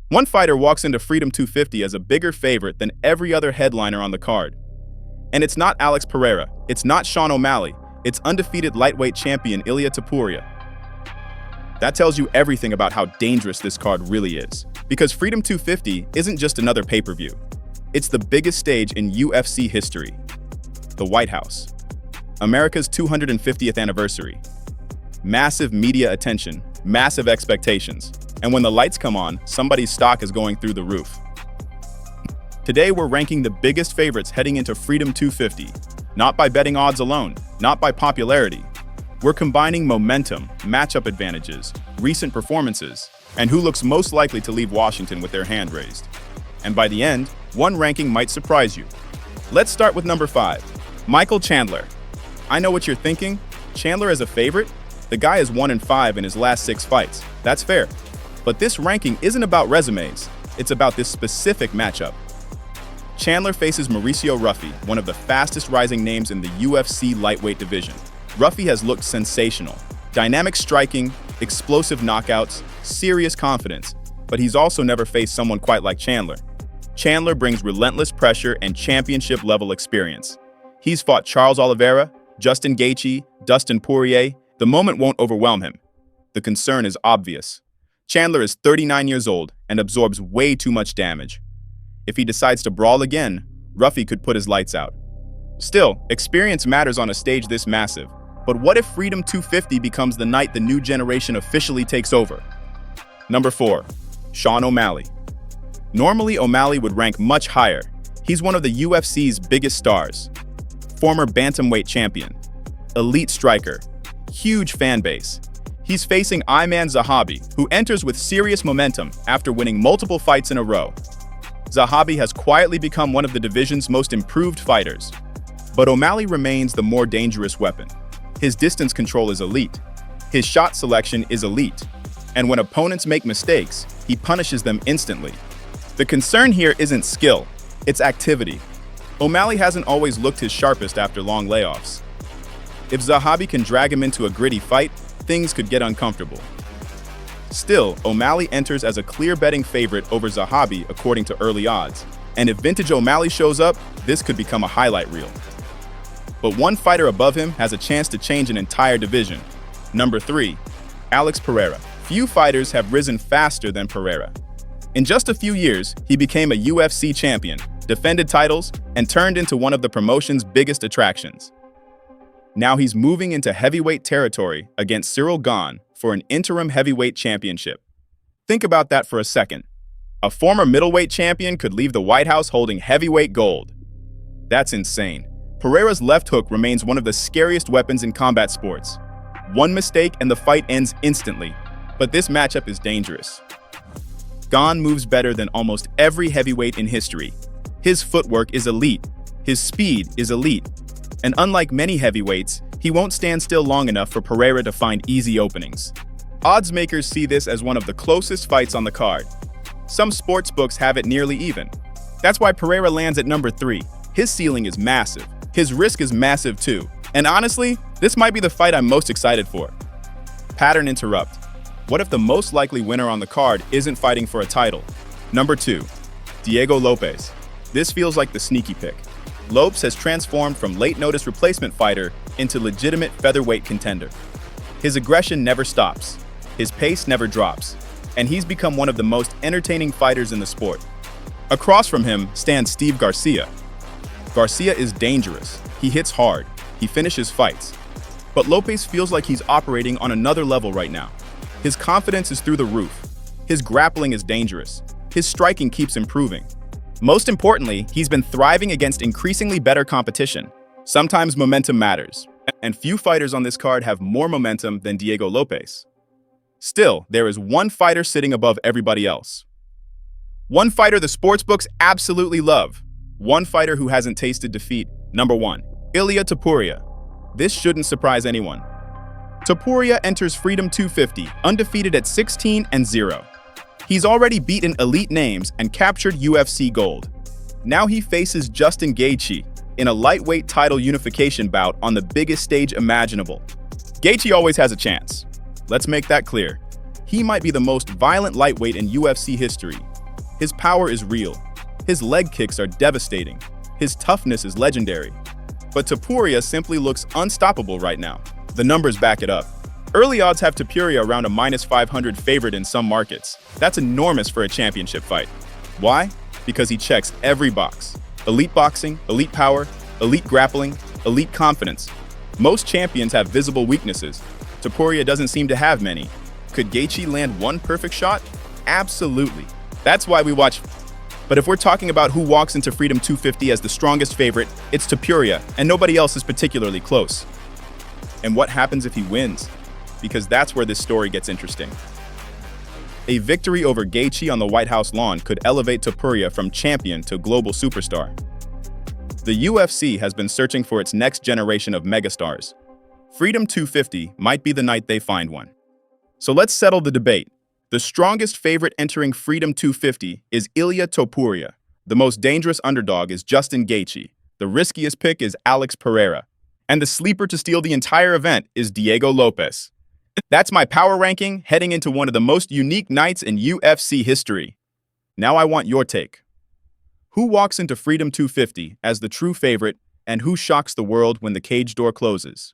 One fighter walks into Freedom 250 as a bigger favorite than every other headliner on the card. And it's not Alex Pereira, it's not Sean O'Malley, it's undefeated lightweight champion Ilia Topuria. That tells you everything about how dangerous this card really is. Because Freedom 250 isn't just another pay-per-view. It's the biggest stage in UFC history. The White House. America's 250th anniversary. Massive media attention, massive expectations. And when the lights come on, somebody's stock is going through the roof. Today, we're ranking the biggest favorites heading into Freedom 250. Not by betting odds alone, not by popularity. We're combining momentum, matchup advantages, recent performances, and who looks most likely to leave Washington with their hand raised. And by the end, one ranking might surprise you. Let's start with number 5, Michael Chandler. I know what you're thinking. Chandler as a favorite? The guy is 1-5 in his last 6 fights. That's fair. But this ranking isn't about resumes. It's about this specific matchup. Chandler faces Mauricio Rufy, one of the fastest rising names in the UFC lightweight division. Rufy has looked sensational. Dynamic striking, explosive knockouts, serious confidence. But he's also never faced someone quite like Chandler. Chandler brings relentless pressure and championship-level experience. He's fought Charles Oliveira, Justin Gaethje, Dustin Poirier. The moment won't overwhelm him. The concern is obvious. Chandler is 39 years old and absorbs way too much damage. If he decides to brawl again, Rufy could put his lights out. Still, experience matters on a stage this massive. But what if Freedom 250 becomes the night the new generation officially takes over? Number 4, Sean O'Malley. Normally, O'Malley would rank much higher. He's one of the UFC's biggest stars. Former bantamweight champion, elite striker, huge fan base. He's facing Ayman Zahabi, who enters with serious momentum after winning multiple fights in a row. Zahabi has quietly become one of the division's most improved fighters. But O'Malley remains the more dangerous weapon. His distance control is elite. His shot selection is elite. And when opponents make mistakes, he punishes them instantly. The concern here isn't skill, it's activity. O'Malley hasn't always looked his sharpest after long layoffs. If Zahabi can drag him into a gritty fight, things could get uncomfortable. Still, O'Malley enters as a clear betting favorite over Zahabi according to early odds. And if vintage O'Malley shows up, this could become a highlight reel. But one fighter above him has a chance to change an entire division. Number 3, Alex Pereira. Few fighters have risen faster than Pereira. In just a few years, he became a UFC champion, defended titles, and turned into one of the promotion's biggest attractions. Now he's moving into heavyweight territory against Ciryl Gane for an interim heavyweight championship. Think about that for a second. A former middleweight champion could leave the White House holding heavyweight gold. That's insane. Pereira's left hook remains one of the scariest weapons in combat sports. One mistake and the fight ends instantly. But this matchup is dangerous. Gane moves better than almost every heavyweight in history. His footwork is elite. His speed is elite. And unlike many heavyweights, he won't stand still long enough for Pereira to find easy openings. Odds makers see this as one of the closest fights on the card. Some sports books have it nearly even. That's why Pereira lands at number 3. His ceiling is massive. His risk is massive too. And honestly, this might be the fight I'm most excited for. Pattern interrupt. What if the most likely winner on the card isn't fighting for a title? Number 2, Diego Lopes. This feels like the sneaky pick. Lopes has transformed from late-notice replacement fighter into legitimate featherweight contender. His aggression never stops. His pace never drops. And he's become one of the most entertaining fighters in the sport. Across from him stands Steve Garcia. Garcia is dangerous. He hits hard. He finishes fights. But Lopes feels like he's operating on another level right now. His confidence is through the roof. His grappling is dangerous. His striking keeps improving. Most importantly, he's been thriving against increasingly better competition. Sometimes momentum matters, and few fighters on this card have more momentum than Diego Lopes. Still, there is one fighter sitting above everybody else. One fighter the sportsbooks absolutely love. One fighter who hasn't tasted defeat. Number 1, Ilia Topuria. This shouldn't surprise anyone. Topuria enters Freedom 250 undefeated at 16-0. He's already beaten elite names and captured UFC gold. Now he faces Justin Gaethje in a lightweight title unification bout on the biggest stage imaginable. Gaethje always has a chance. Let's make that clear. He might be the most violent lightweight in UFC history, His power is real. His leg kicks are devastating. His toughness is legendary. But Topuria simply looks unstoppable right now. The numbers back it up. Early odds have Topuria around a -500 favorite in some markets. That's enormous for a championship fight. Why? Because he checks every box. Elite boxing, elite power, elite grappling, elite confidence. Most champions have visible weaknesses. Topuria doesn't seem to have many. Could Gaethje land one perfect shot? Absolutely. That's why we watch. But if we're talking about who walks into Freedom 250 as the strongest favorite, it's Topuria, and nobody else is particularly close. And what happens if he wins? Because that's where this story gets interesting. A victory over Gaethje on the White House lawn could elevate Topuria from champion to global superstar. The UFC has been searching for its next generation of megastars. Freedom 250 might be the night they find one. So let's settle the debate. The strongest favorite entering Freedom 250 is Ilia Topuria. The most dangerous underdog is Justin Gaethje. The riskiest pick is Alex Pereira. And the sleeper to steal the entire event is Diego Lopes. That's my power ranking heading into one of the most unique nights in UFC history. Now I want your take. Who walks into Freedom 250 as the true favorite, and who shocks the world when the cage door closes?